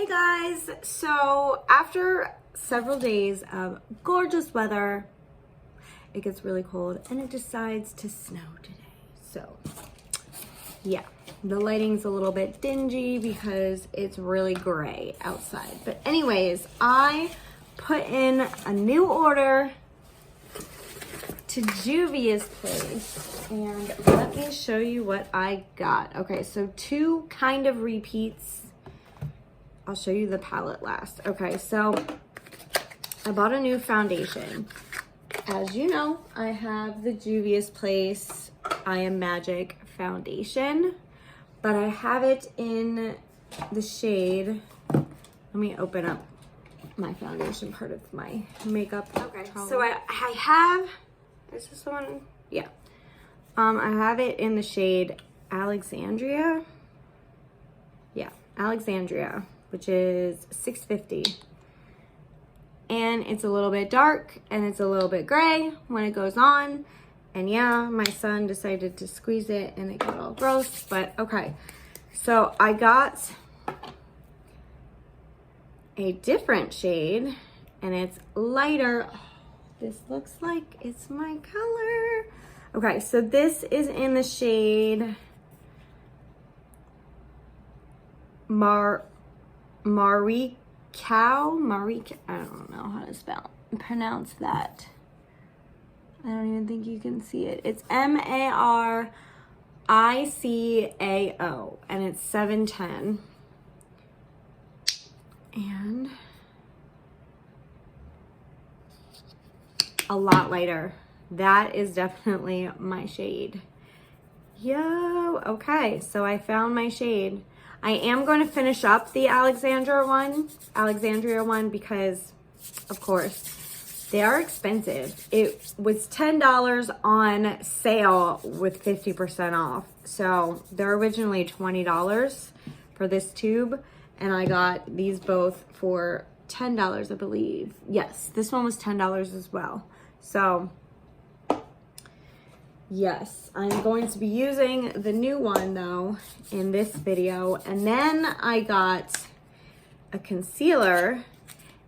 Hey guys, so after several days of gorgeous weather, it gets really cold and it decides to snow today. So yeah, the lighting's a little bit dingy because it's really gray outside. But anyways, I put in a new order to Juvia's place and let me show you what I got. Okay, so two kind of repeats. I'll show you the palette last. Okay, so I bought a new foundation. As you know, I have the Juvia's Place I Am Magic foundation, but I have it in the shade. Let me open up my foundation part of my makeup. Okay, so I have, is this the one? Yeah. I have it in the shade Alexandria. Yeah, Alexandria, which is 650. And it's a little bit dark and it's a little bit gray when it goes on. And yeah, my son decided to squeeze it and it got all gross, but okay. So I got a different shade and it's lighter. Oh, this looks like it's my color. Okay, so this is in the shade Marie Cow, I don't know how to pronounce that. I don't even think you can see it. It's MARICAO and it's 710. And a lot lighter. That is definitely my shade. Yo, okay, so I found my shade. I am going to finish up the Alexandria one because, of course, they are expensive. It was $10 on sale with 50% off. So they're originally $20 for this tube. And I got these both for $10, I believe. Yes, this one was $10 as well. So yes, I'm going to be using the new one though in this video. And then I got a concealer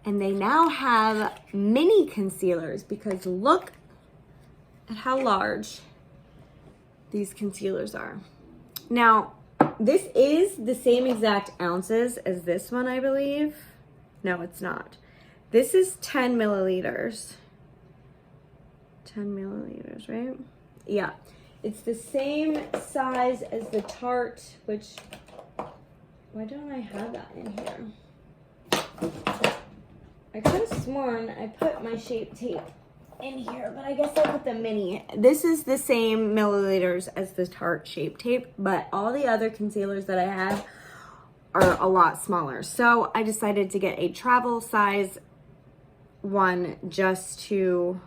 and they now have mini concealers because look at how large these concealers are. Now, this is the same exact ounces as this one, I believe. No, it's not. This is 10 milliliters. 10 milliliters, right? Yeah, it's the same size as the Tarte, which, why don't I have that in here? I could have sworn I put my Shape Tape in here, but I guess I put the mini. This is the same milliliters as the Tarte Shape Tape, but all the other concealers that I have are a lot smaller. So I decided to get a travel size one just to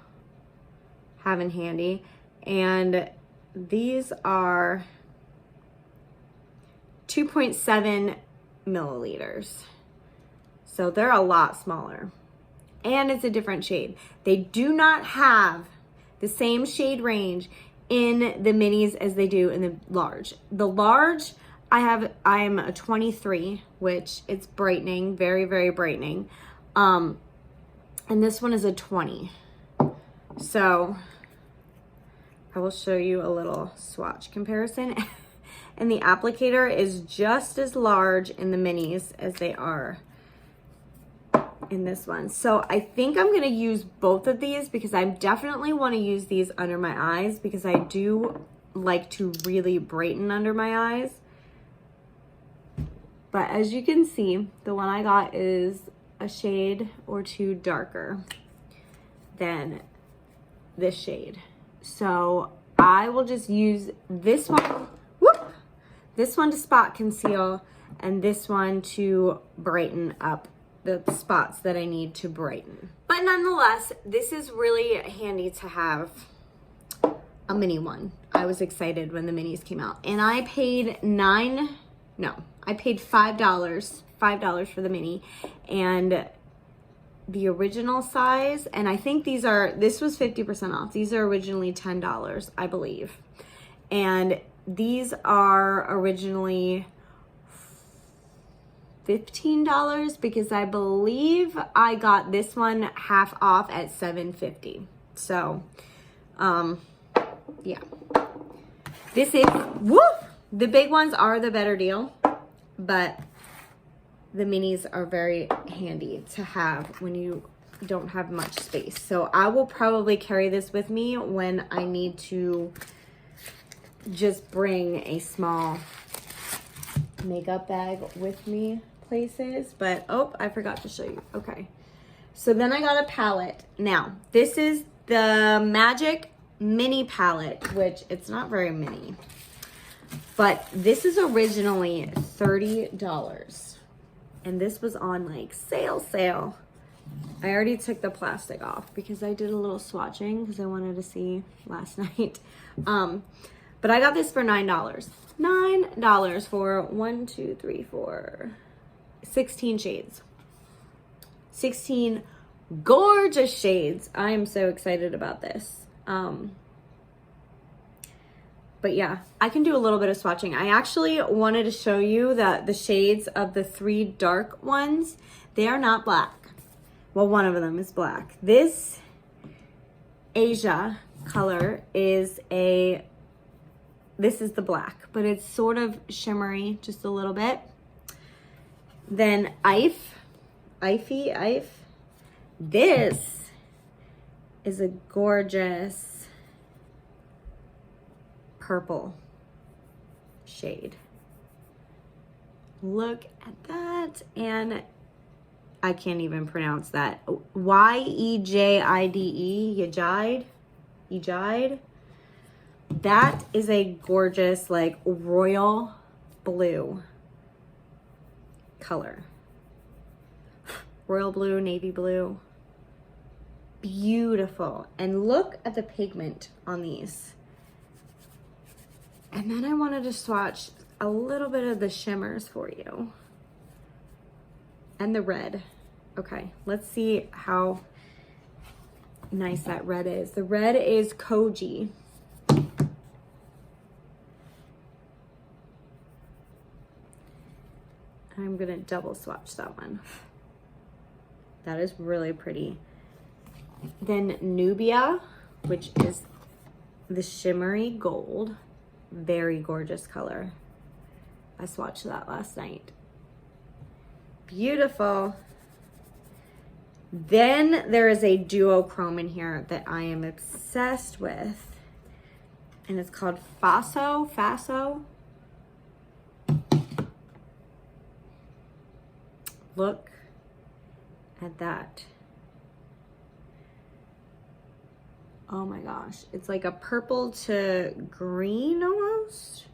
have in handy. And these are 2.7 milliliters. So they're a lot smaller. And it's a different shade. They do not have the same shade range in the minis as they do in the large. The large, I'm a 23, which it's brightening, very, very brightening. And this one is a 20. So I will show you a little swatch comparison. And the applicator is just as large in the minis as they are in this one. So I think I'm going to use both of these because I definitely want to use these under my eyes because I do like to really brighten under my eyes. But as you can see, the one I got is a shade or two darker than this shade. So I will just use this one, this one to spot conceal and this one to brighten up the spots that I need to brighten. But nonetheless, this is really handy to have a mini one. I was excited when the minis came out and I paid I paid $5 for the mini and the original size, and I think this was 50% off. These are originally $10, I believe. And these are originally $15 because I believe I got this one half off at $7.50. So, yeah. This is, woo! The big ones are the better deal, but the minis are very handy to have when you don't have much space. So I will probably carry this with me when I need to just bring a small makeup bag with me places. But oh, I forgot to show you. Okay, so then I got a palette. Now this is the Magic mini palette, which it's not very mini, but this is originally $30 and this was on like sale. I already took the plastic off because I did a little swatching because I wanted to see last night. But I got this for $9. $9 for 1, 2, 3, 4, 16 shades. 16 gorgeous shades. I am so excited about this. But yeah, I can do a little bit of swatching. I actually wanted to show you that the shades of the 3 dark ones, they are not black. Well, one of them is black. This Asia color is this is the black, but it's sort of shimmery, just a little bit. Then Ify. This is a gorgeous purple shade. Look at that. And I can't even pronounce that. Yejide. Yejide. That is a gorgeous, like, royal blue color. Royal blue, navy blue. Beautiful. And look at the pigment on these. And then I wanted to swatch a little bit of the shimmers for you. And the red. Okay, let's see how nice that red is. The red is Koji. I'm gonna double swatch that one. That is really pretty. Then Nubia, which is the shimmery gold. Very gorgeous color. I swatched that last night. Beautiful. Then there is a duochrome in here that I am obsessed with. And it's called Faso. Look at that. Oh my gosh. It's like a purple to green almost.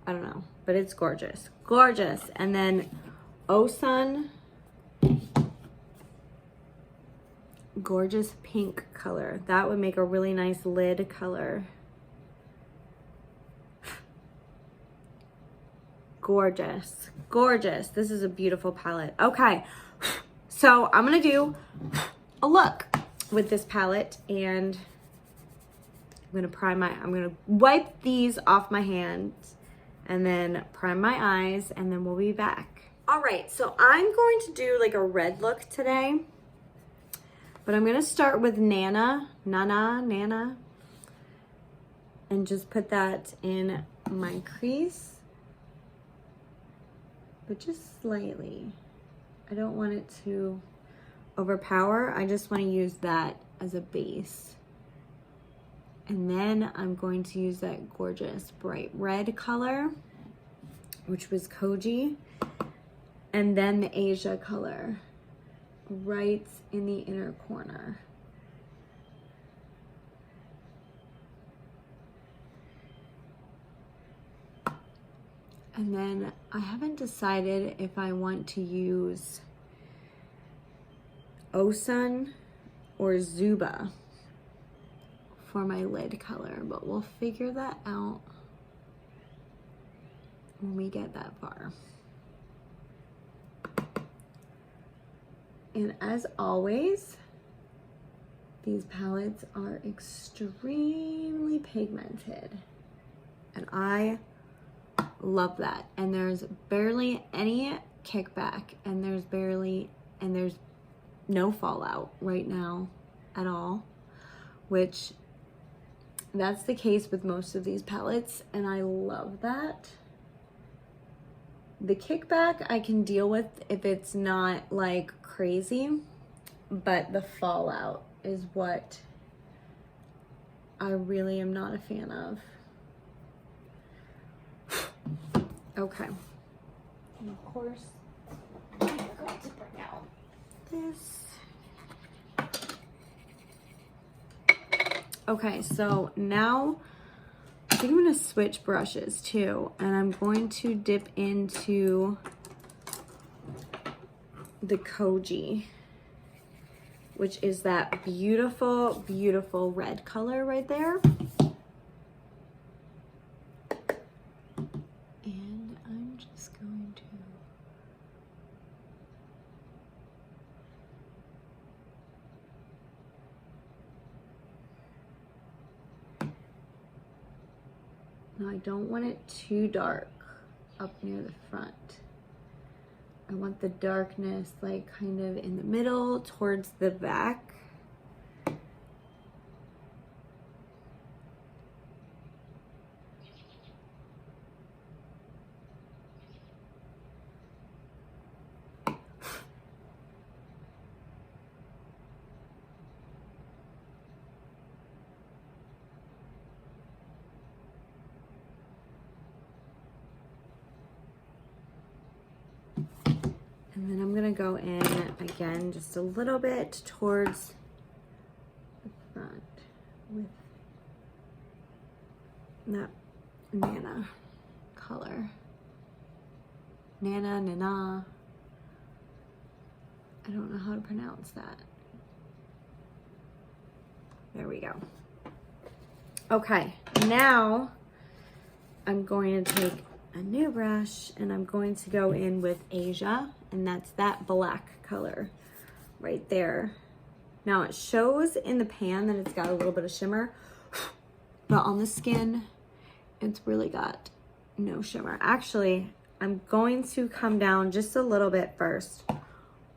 I don't know, but it's gorgeous. Gorgeous. And then Osun. Gorgeous pink color. That would make a really nice lid color. Gorgeous. Gorgeous. This is a beautiful palette. Okay. So I'm going to do a look with this palette and I'm going to wipe these off my hands and then prime my eyes and then we'll be back. All right. So I'm going to do like a red look today, but I'm going to start with Nana, and just put that in my crease, but just slightly. I don't want it to overpower. I just want to use that as a base. And then I'm going to use that gorgeous bright red color, which was Koji. And then the Asia color right in the inner corner. And then I haven't decided if I want to use Osun or Zuba for my lid color, but we'll figure that out when we get that far. And as always, these palettes are extremely pigmented, and I love that. And there's barely any kickback, and there's no fallout right now at all, which that's the case with most of these palettes, and I love that. The kickback I can deal with if it's not like crazy, but the fallout is what I really am not a fan of. Okay. And of course, I forgot to bring out this. Okay, so now I think I'm gonna switch brushes too, and I'm going to dip into the Koji, which is that beautiful, beautiful red color right there. And I'm just going to now, I don't want it too dark up near the front. I want the darkness like kind of in the middle towards the back. And then I'm gonna go in again just a little bit towards the front with that Nana color. Nana. I don't know how to pronounce that. There we go. Okay, now I'm going to take a new brush and I'm going to go in with Asia, and that's that black color right there. Now it shows in the pan that it's got a little bit of shimmer, but on the skin, it's really got no shimmer. Actually, I'm going to come down just a little bit first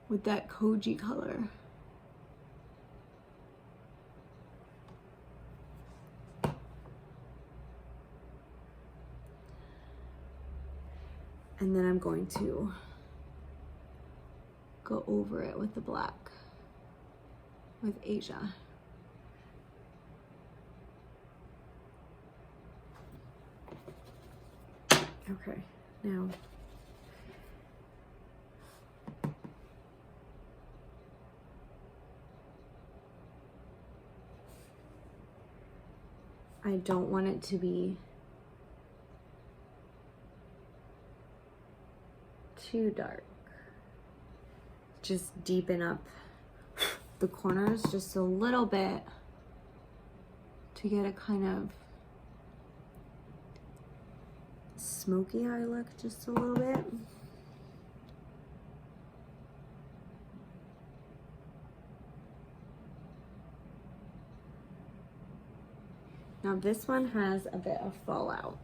with that Koji color. And then I'm going to go over it with the black, with Asia. Okay, now I don't want it to be too dark. Just deepen up the corners just a little bit to get a kind of smoky eye look, just a little bit. Now this one has a bit of fallout.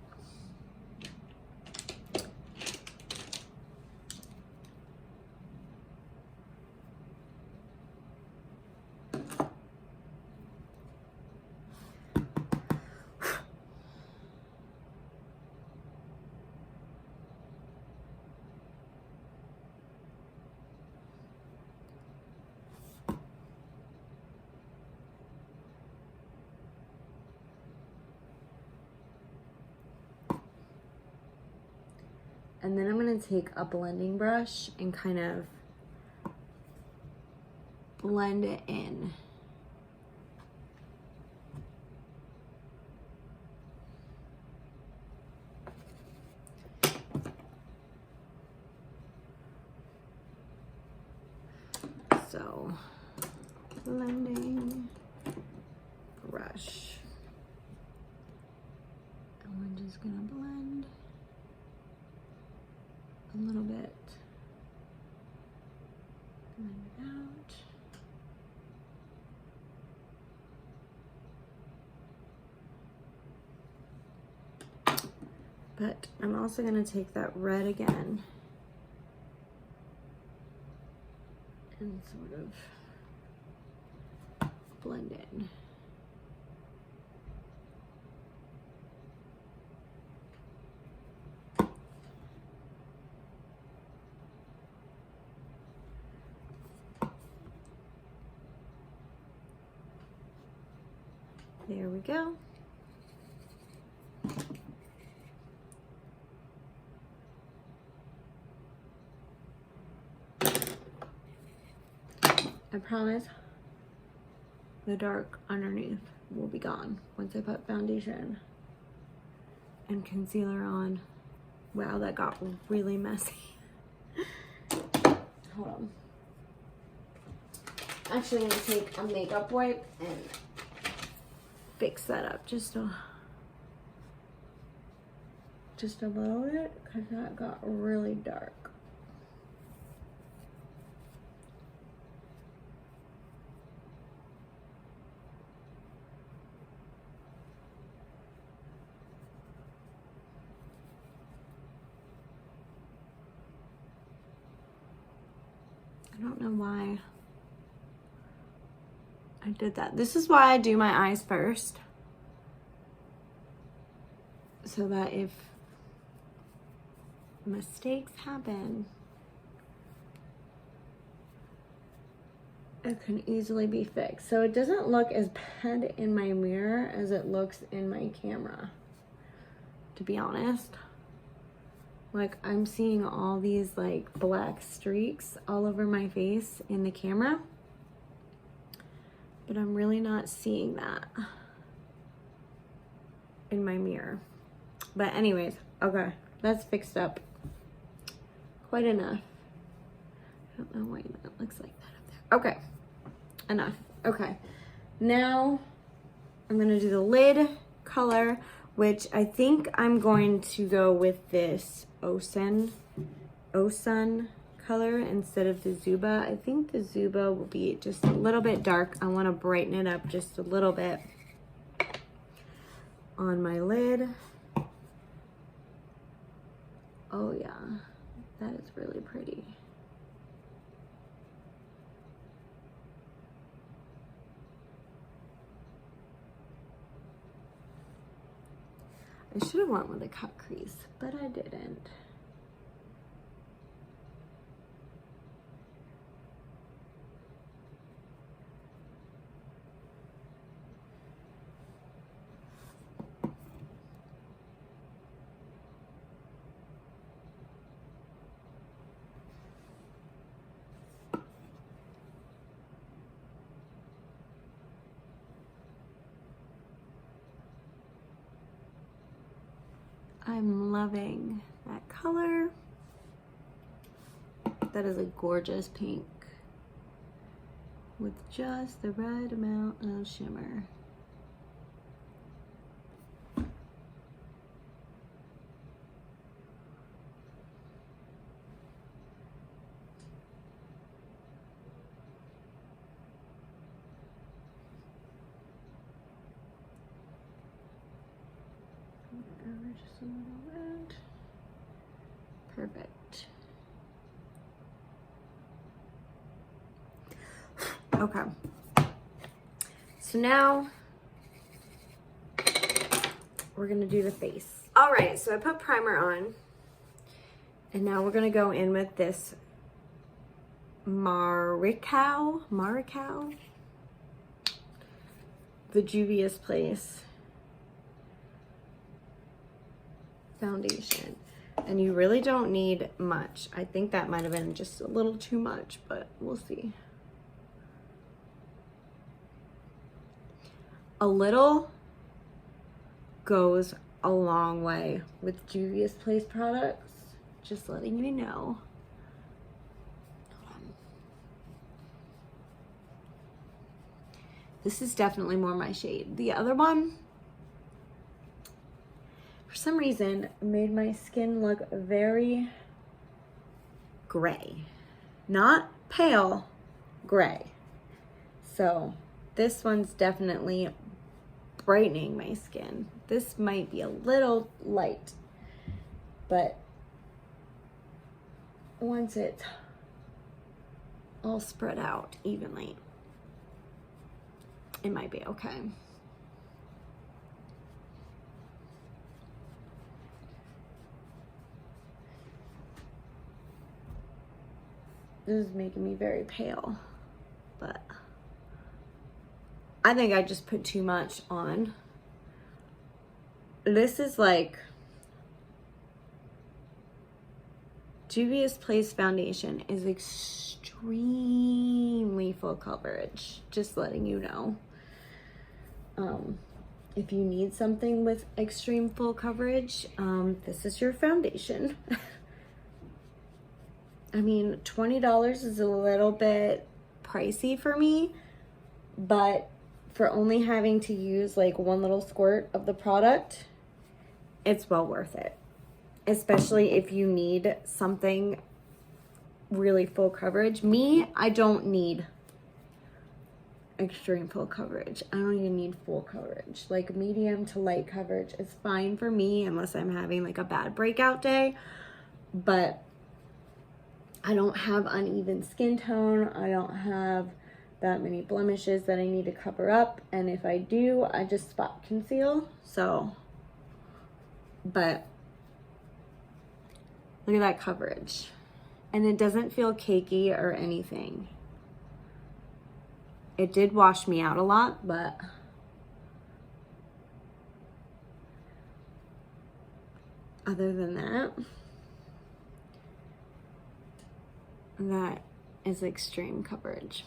And then I'm going to take a blending brush and kind of blend it in. So, blending brush. And we're just going to blend a little bit, blend it out. But I'm also going to take that red again and sort of blend in. There we go. I promise the dark underneath will be gone once I put foundation and concealer on. Wow, that got really messy. Hold on. Actually, I'm gonna take a makeup wipe and fix that up just a little bit, because that got really dark. I don't know why I did that. This is why I do my eyes first, so that if mistakes happen, it can easily be fixed. So it doesn't look as bad in my mirror as it looks in my camera, to be honest. Like, I'm seeing all these like black streaks all over my face in the camera, but I'm really not seeing that in my mirror. But anyways, okay, that's fixed up quite enough. I don't know why that looks like that up there. Okay, enough. Okay, now I'm gonna do the lid color, which I think I'm going to go with this Osun color instead of the Zuba. I think the Zuba will be just a little bit dark. I want to brighten it up just a little bit on my lid. Oh yeah, that is really pretty. I should have went with a cut crease, but I didn't. I'm loving that color. That is a gorgeous pink with just the right amount of shimmer. Just a little bit. Perfect. Okay. So now we're gonna do the face. All right, so I put primer on, and now we're gonna go in with this Maricao, the Juvia's Place foundation. And you really don't need much. I think that might have been just a little too much, but we'll see. A little goes a long way with Juvia's Place products. Just letting you know. This is definitely more my shade. The other one, for some reason, made my skin look very gray. Not pale, gray. So this one's definitely brightening my skin. This might be a little light, but once it's all spread out evenly. It might be okay. This is making me very pale, but I think I just put too much on. This is like Juvia's Place foundation is extremely full coverage. Just letting you know. If you need something with extreme full coverage, this is your foundation. I mean, $20 is a little bit pricey for me, but for only having to use like one little squirt of the product, it's well worth it. Especially if you need something really full coverage. Me, I don't need extreme full coverage. I don't even need full coverage. Like medium to light coverage is fine for me unless I'm having like a bad breakout day. But I don't have uneven skin tone. I don't have that many blemishes that I need to cover up. And if I do, I just spot conceal. So, but look at that coverage. And it doesn't feel cakey or anything. It did wash me out a lot, but other than that, that is extreme coverage.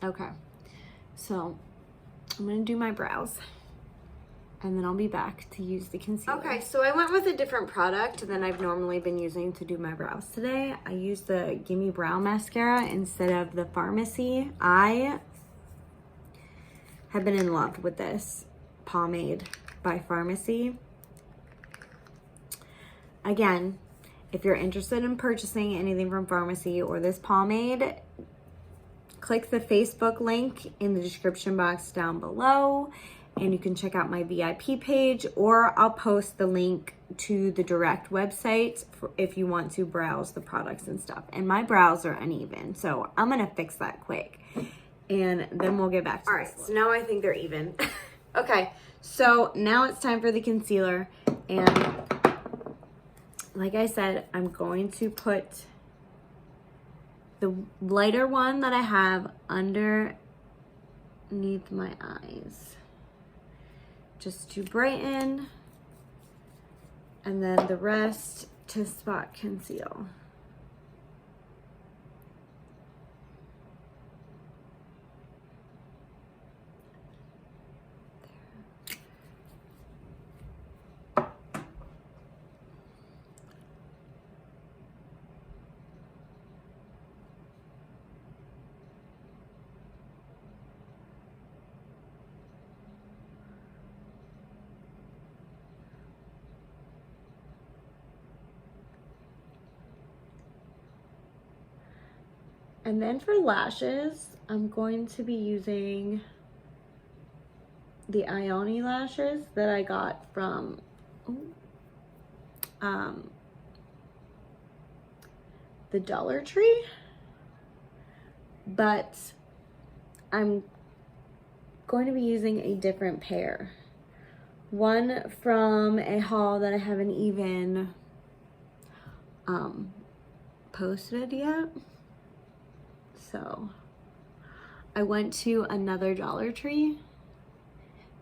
Okay, so I'm gonna do my brows and then I'll be back to use the concealer. Okay, so I went with a different product than I've normally been using to do my brows today. I used the Gimme Brow Mascara instead of the Pharmacy. I have been in love with this pomade by Pharmacy. Again, if you're interested in purchasing anything from Pharmacy or this pomade, click the Facebook link in the description box down below and you can check out my VIP page, or I'll post the link to the direct website if you want to browse the products and stuff. And my brows are uneven, so I'm gonna fix that quick and then we'll get back to it. All right, so now I think they're even. Okay, so now it's time for the concealer, and like I said, I'm going to put the lighter one that I have underneath my eyes, just to brighten, and then the rest to spot conceal. And then for lashes, I'm going to be using the Ioni lashes that I got from the Dollar Tree, but I'm going to be using a different pair. One from a haul that I haven't even posted yet. So I went to another Dollar Tree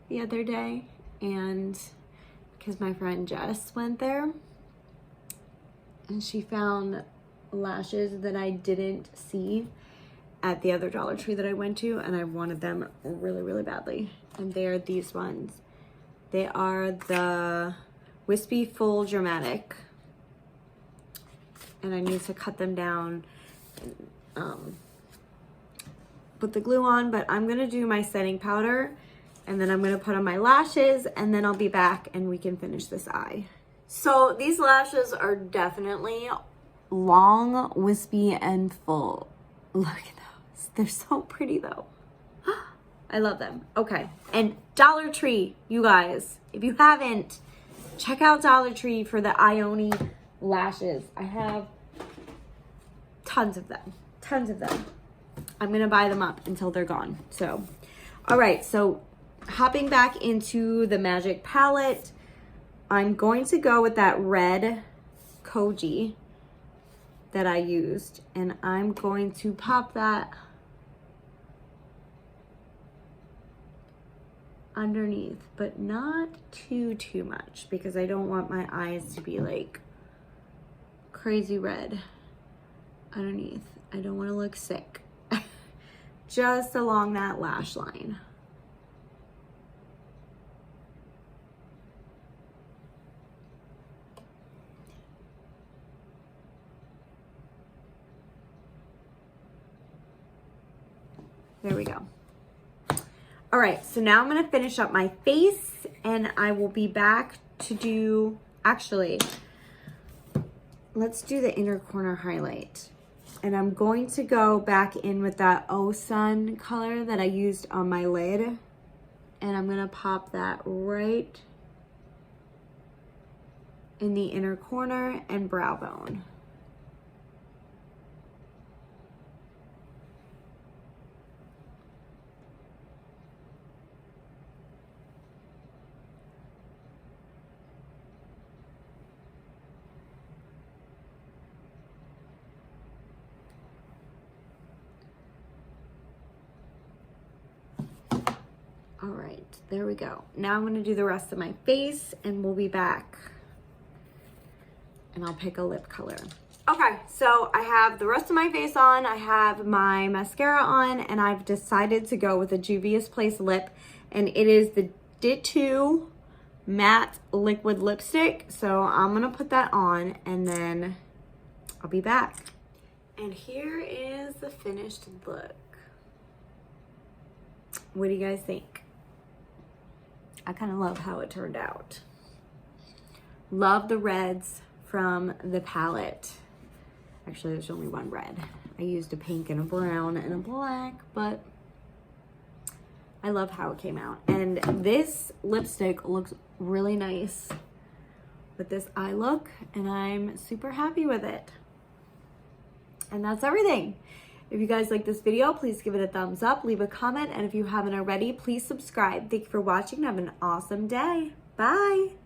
the other day, and because my friend Jess went there and she found lashes that I didn't see at the other Dollar Tree that I went to, and I wanted them really, really badly. And they are these ones. They are the Wispy Full Dramatic, and I need to cut them down and put the glue on, but I'm gonna do my setting powder and then I'm gonna put on my lashes, and then I'll be back and we can finish this eye. So these lashes are definitely long, wispy, and full. Look at those. They're so pretty though. I love them. Okay, and Dollar Tree, you guys, if you haven't, check out Dollar Tree for the Ioni lashes. I have tons of them. Tons of them. I'm going to buy them up until they're gone. So, all right. So, hopping back into the Magic palette, I'm going to go with that red Koji that I used. And I'm going to pop that underneath, but not too much, because I don't want my eyes to be like crazy red underneath. I don't want to look sick. Just along that lash line. There we go. All right, so now I'm gonna finish up my face, and I will be back to do, actually, let's do the inner corner highlight. And I'm going to go back in with that Oh Sun color that I used on my lid. And I'm gonna pop that right in the inner corner and brow bone. All right, there we go. Now I'm gonna do the rest of my face, and we'll be back. And I'll pick a lip color. Okay, so I have the rest of my face on, I have my mascara on, and I've decided to go with a Juvia's Place lip, and it is the Ditto Matte Liquid Lipstick. So I'm gonna put that on, and then I'll be back. And here is the finished look. What do you guys think? I kind of love how it turned out. Love the reds from the palette. Actually, there's only one red. I used a pink and a brown and a black, but I love how it came out. And this lipstick looks really nice with this eye look, and I'm super happy with it. And that's everything. If you guys like this video, please give it a thumbs up, leave a comment, and if you haven't already, please subscribe. Thank you for watching. Have an awesome day. Bye.